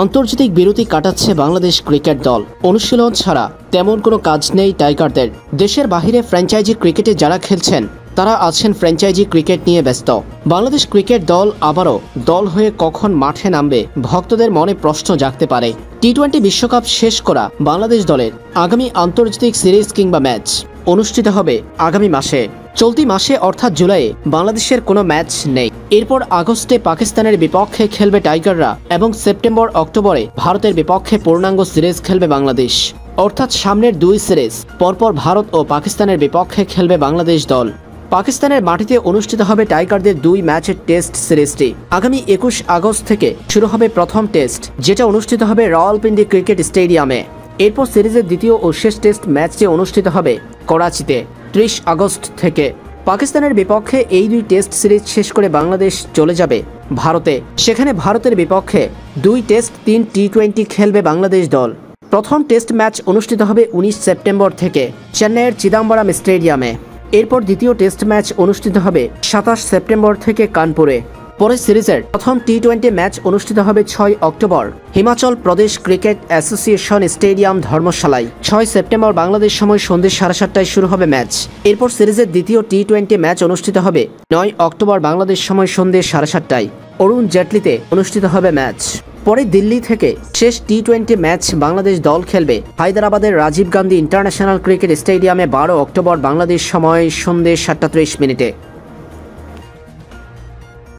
আন্তর্জাতিক বিরতি কাটাচ্ছে বাংলাদেশ ক্রিকেট দল। অনুশীলন ছাড়া তেমন কোনো কাজ নেই টাইগারদের। দেশের বাহিরে ফ্র্যাঞ্চাইজি ক্রিকেটে যারা খেলছেন তারা আছেন ফ্র্যাঞ্চাইজি ক্রিকেট নিয়ে ব্যস্ত। বাংলাদেশ ক্রিকেট দল আবারও দল হয়ে কখন মাঠে নামবে ভক্তদের মনে প্রশ্ন জাগতে পারে। টি-20 বিশ্বকাপ শেষ করা বাংলাদেশ দলের আগামী আন্তর্জাতিক সিরিজ কিংবা ম্যাচ অনুষ্ঠিত হবে আগামী মাসে। চলতি মাসে অর্থাৎ জুলাইয়ে বাংলাদেশের কোনো ম্যাচ নেই। এরপর আগস্টে পাকিস্তানের বিপক্ষে খেলবে টাইগাররা এবং সেপ্টেম্বর অক্টোবরে ভারতের বিপক্ষে পূর্ণাঙ্গ সিরিজ খেলবে বাংলাদেশ। অর্থাৎ সামনের দুই সিরিজ পরপর ভারত ও পাকিস্তানের বিপক্ষে খেলবে বাংলাদেশ দল। পাকিস্তানের মাটিতে অনুষ্ঠিত হবে টাইগারদের 2 ম্যাচের টেস্ট সিরিজটি। আগামী 21 আগস্ট থেকে শুরু হবে প্রথম টেস্ট, যেটা অনুষ্ঠিত হবে রাওয়ালপিন্ডি ক্রিকেট স্টেডিয়ামে। এরপর সিরিজের দ্বিতীয় ও শেষ টেস্ট ম্যাচটি অনুষ্ঠিত হবে করাচিতে 30 আগস্ট থেকে। পাকিস্তানের বিপক্ষে এই 2 টেস্ট সিরিজ শেষ করে বাংলাদেশ চলে যাবে ভারতে। সেখানে ভারতের বিপক্ষে 2 টেস্ট 3 টি-20 খেলবে বাংলাদেশ দল। প্রথম টেস্ট ম্যাচ অনুষ্ঠিত হবে 19 সেপ্টেম্বর থেকে চেন্নাইয়ের চিদাম্বরম স্টেডিয়ামে। এরপর দ্বিতীয় টেস্ট ম্যাচ অনুষ্ঠিত হবে 27 সেপ্টেম্বর থেকে কানপুরে। পরে সিরিজের প্রথম টি-20 ম্যাচ অনুষ্ঠিত হবে 6 October Himachal Pradesh cricket association stadium ধর্মশালায়। 6 সেপ্টেম্বর বাংলাদেশ সময় সন্ধ্যে 7:30টায় শুরু হবে ম্যাচ। এরপর সিরিজের দ্বিতীয় টি-20 ম্যাচ অনুষ্ঠিত হবে 9 অক্টোবর বাংলাদেশ সময় সন্ধ্যে 7:30টায় অরুণ জেটলিতে অনুষ্ঠিত হবে ম্যাচ। পরে দিল্লি থেকে শেষ টি-20 ম্যাচ বাংলাদেশ দল খেলবে হায়দ্রাবাদের রাজীব গান্ধী ইন্টারন্যাশনাল ক্রিকেট স্টেডিয়ামে 12 অক্টোবর বাংলাদেশ সময় সন্ধ্যে 7:30 মিনিটে।